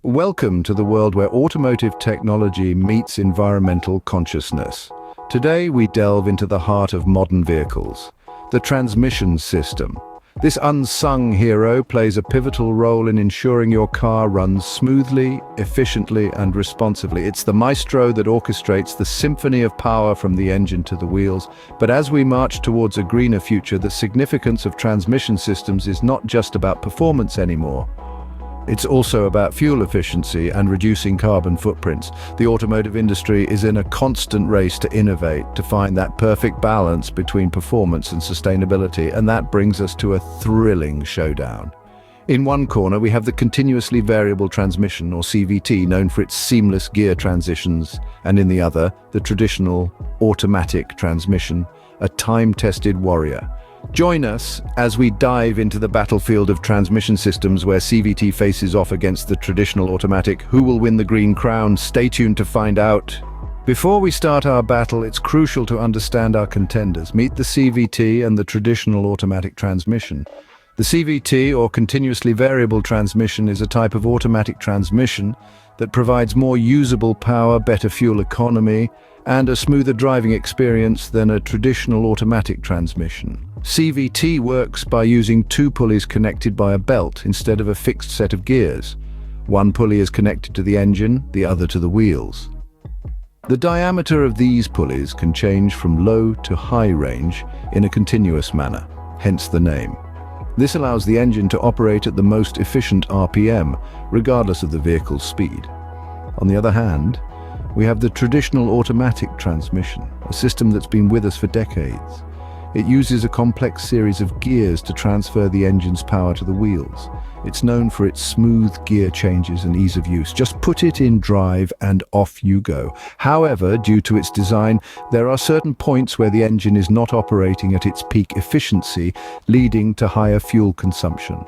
Welcome to the world where automotive technology meets environmental consciousness. Today we delve into the heart of modern vehicles, the transmission system. This unsung hero plays a pivotal role in ensuring your car runs smoothly, efficiently, and responsively. It's the maestro that orchestrates the symphony of power from the engine to the wheels. But as we march towards a greener future, the significance of transmission systems is not just about performance anymore. It's also about fuel efficiency and reducing carbon footprints. The automotive industry is in a constant race to innovate, to find that perfect balance between performance and sustainability, and that brings us to a thrilling showdown. In one corner, we have the continuously variable transmission, or CVT, known for its seamless gear transitions, and in the other, the traditional automatic transmission, a time-tested warrior. Join us as we dive into the battlefield of transmission systems where CVT faces off against the traditional automatic. Who will win the green crown? Stay tuned to find out. Before we start our battle, it's crucial to understand our contenders. Meet the CVT and the traditional automatic transmission. The CVT, or continuously variable transmission, is a type of automatic transmission that provides more usable power, better fuel economy, and a smoother driving experience than a traditional automatic transmission. CVT works by using two pulleys connected by a belt instead of a fixed set of gears. One pulley is connected to the engine, the other to the wheels. The diameter of these pulleys can change from low to high range in a continuous manner, hence the name. This allows the engine to operate at the most efficient RPM, regardless of the vehicle's speed. On the other hand, we have the traditional automatic transmission, a system that's been with us for decades. It uses a complex series of gears to transfer the engine's power to the wheels. It's known for its smooth gear changes and ease of use. Just put it in drive and off you go. However, due to its design, there are certain points where the engine is not operating at its peak efficiency, leading to higher fuel consumption.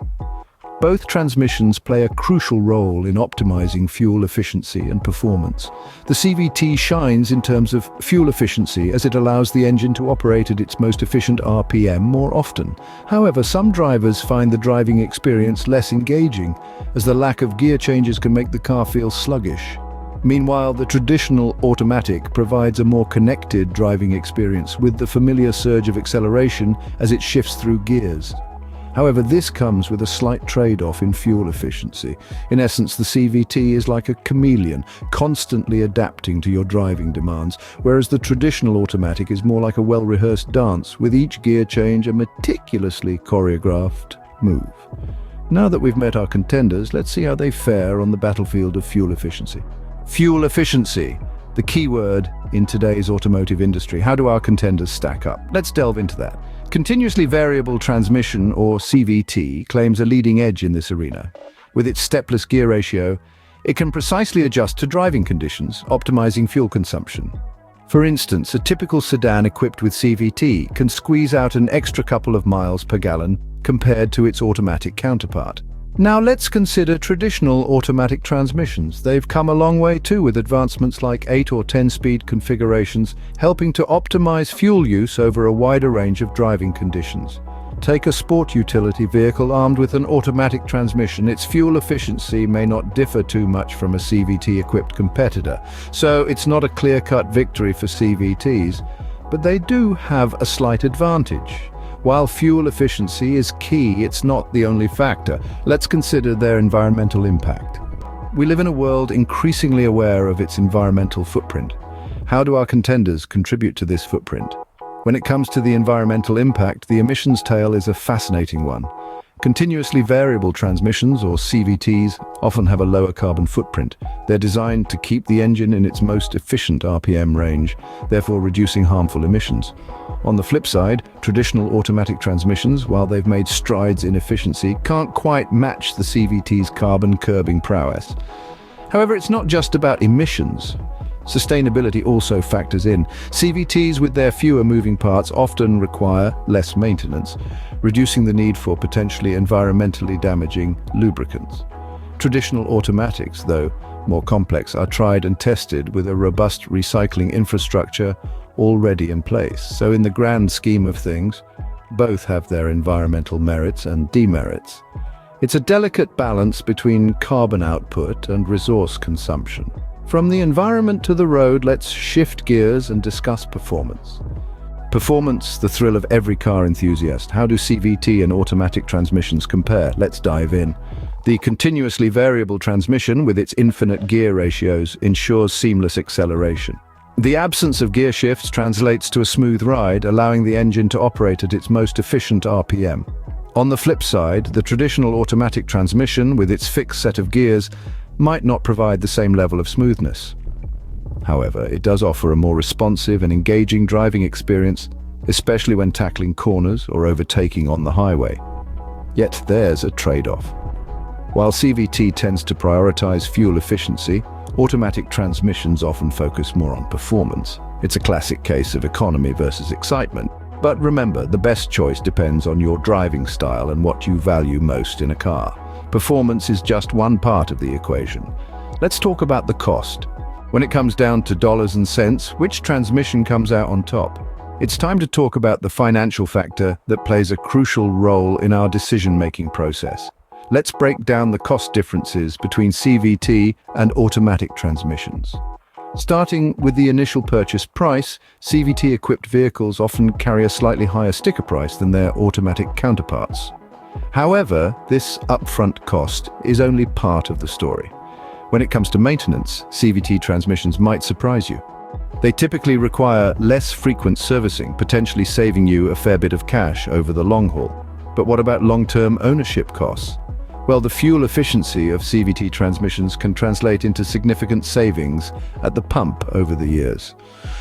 Both transmissions play a crucial role in optimizing fuel efficiency and performance. The CVT shines in terms of fuel efficiency as it allows the engine to operate at its most efficient RPM more often. However, some drivers find the driving experience less engaging, as the lack of gear changes can make the car feel sluggish. Meanwhile, the traditional automatic provides a more connected driving experience with the familiar surge of acceleration as it shifts through gears. However, this comes with a slight trade-off in fuel efficiency. In essence, the CVT is like a chameleon, constantly adapting to your driving demands, whereas the traditional automatic is more like a well-rehearsed dance, with each gear change a meticulously choreographed move. Now that we've met our contenders, let's see how they fare on the battlefield of fuel efficiency. Fuel efficiency, the key word in today's automotive industry. How do our contenders stack up? Let's delve into that. Continuously variable transmission, or CVT, claims a leading edge in this arena. With its stepless gear ratio, it can precisely adjust to driving conditions, optimizing fuel consumption. For instance, a typical sedan equipped with CVT can squeeze out an extra couple of miles per gallon compared to its automatic counterpart. Now let's consider traditional automatic transmissions. They've come a long way too, with advancements like 8 or 10-speed configurations, helping to optimize fuel use over a wider range of driving conditions. Take a sport utility vehicle armed with an automatic transmission. Its fuel efficiency may not differ too much from a CVT-equipped competitor, so it's not a clear-cut victory for CVTs, but they do have a slight advantage. While fuel efficiency is key, it's not the only factor. Let's consider their environmental impact. We live in a world increasingly aware of its environmental footprint. How do our contenders contribute to this footprint? When it comes to the environmental impact, the emissions tale is a fascinating one. Continuously variable transmissions, or CVTs, often have a lower carbon footprint. They're designed to keep the engine in its most efficient RPM range, therefore reducing harmful emissions. On the flip side, traditional automatic transmissions, while they've made strides in efficiency, can't quite match the CVT's carbon curbing prowess. However, it's not just about emissions. Sustainability also factors in. CVTs, with their fewer moving parts, often require less maintenance, reducing the need for potentially environmentally damaging lubricants. Traditional automatics, though more complex, are tried and tested with a robust recycling infrastructure already in place. So in the grand scheme of things, both have their environmental merits and demerits. It's a delicate balance between carbon output and resource consumption. From the environment to the road, let's shift gears and discuss performance. Performance, the thrill of every car enthusiast. How do CVT and automatic transmissions compare? Let's dive in. The continuously variable transmission with its infinite gear ratios ensures seamless acceleration. The absence of gear shifts translates to a smooth ride, allowing the engine to operate at its most efficient RPM. On the flip side, the traditional automatic transmission with its fixed set of gears might not provide the same level of smoothness. However, it does offer a more responsive and engaging driving experience, especially when tackling corners or overtaking on the highway. Yet there's a trade-off. While CVT tends to prioritize fuel efficiency, automatic transmissions often focus more on performance. It's a classic case of economy versus excitement. But remember, the best choice depends on your driving style and what you value most in a car. Performance is just one part of the equation. Let's talk about the cost. When it comes down to dollars and cents, which transmission comes out on top? It's time to talk about the financial factor that plays a crucial role in our decision-making process. Let's break down the cost differences between CVT and automatic transmissions. Starting with the initial purchase price, CVT-equipped vehicles often carry a slightly higher sticker price than their automatic counterparts. However, this upfront cost is only part of the story. When it comes to maintenance, CVT transmissions might surprise you. They typically require less frequent servicing, potentially saving you a fair bit of cash over the long haul. But what about long-term ownership costs? Well, the fuel efficiency of CVT transmissions can translate into significant savings at the pump over the years.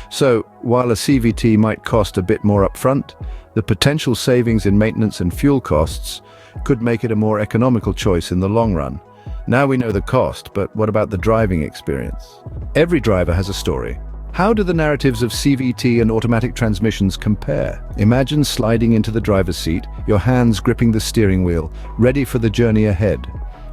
So, while a CVT might cost a bit more upfront, the potential savings in maintenance and fuel costs could make it a more economical choice in the long run. Now we know the cost, but what about the driving experience? Every driver has a story. How do the narratives of CVT and automatic transmissions compare? Imagine sliding into the driver's seat, your hands gripping the steering wheel, ready for the journey ahead.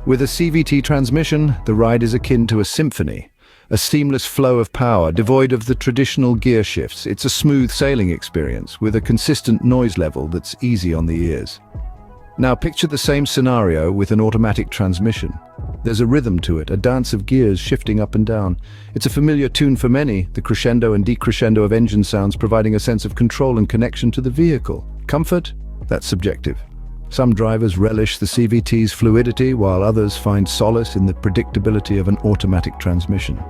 With a CVT transmission, the ride is akin to a symphony, a seamless flow of power, devoid of the traditional gear shifts. It's a smooth sailing experience with a consistent noise level that's easy on the ears. Now picture the same scenario with an automatic transmission. There's a rhythm to it, a dance of gears shifting up and down. It's a familiar tune for many, the crescendo and decrescendo of engine sounds providing a sense of control and connection to the vehicle. Comfort? That's subjective. Some drivers relish the CVT's fluidity, while others find solace in the predictability of an automatic transmission.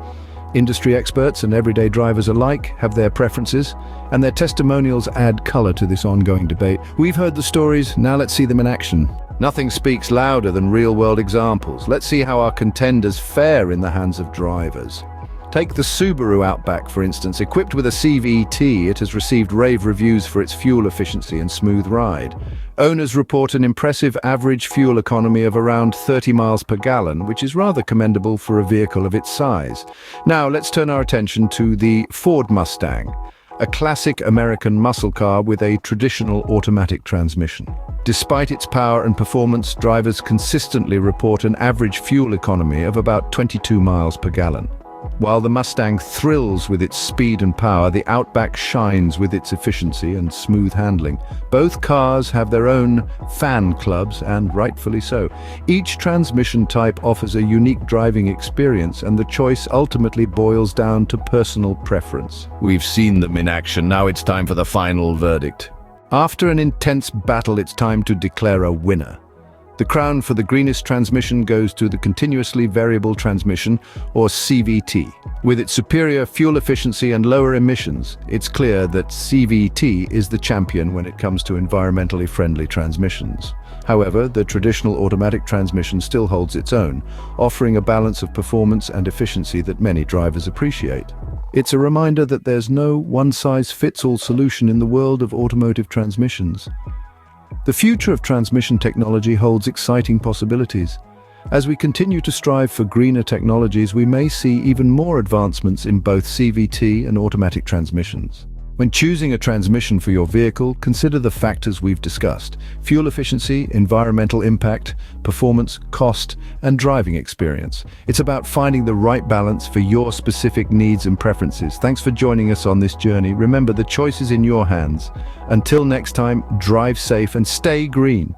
Industry experts and everyday drivers alike have their preferences, and their testimonials add color to this ongoing debate. We've heard the stories, now let's see them in action. Nothing speaks louder than real-world examples. Let's see how our contenders fare in the hands of drivers. Take the Subaru Outback, for instance. Equipped with a CVT, it has received rave reviews for its fuel efficiency and smooth ride. Owners report an impressive average fuel economy of around 30 miles per gallon, which is rather commendable for a vehicle of its size. Now, let's turn our attention to the Ford Mustang, a classic American muscle car with a traditional automatic transmission. Despite its power and performance, drivers consistently report an average fuel economy of about 22 miles per gallon. While the Mustang thrills with its speed and power, the Outback shines with its efficiency and smooth handling. Both cars have their own fan clubs, and rightfully so. Each transmission type offers a unique driving experience, and the choice ultimately boils down to personal preference. We've seen them in action, now it's time for the final verdict. After an intense battle, it's time to declare a winner. The crown for the greenest transmission goes to the continuously variable transmission, or CVT. With its superior fuel efficiency and lower emissions, it's clear that CVT is the champion when it comes to environmentally friendly transmissions. However, the traditional automatic transmission still holds its own, offering a balance of performance and efficiency that many drivers appreciate. It's a reminder that there's no one-size-fits-all solution in the world of automotive transmissions. The future of transmission technology holds exciting possibilities. As we continue to strive for greener technologies, we may see even more advancements in both CVT and automatic transmissions. When choosing a transmission for your vehicle, consider the factors we've discussed: fuel efficiency, environmental impact, performance, cost, and driving experience. It's about finding the right balance for your specific needs and preferences. Thanks for joining us on this journey. Remember, the choice is in your hands. Until next time, drive safe and stay green.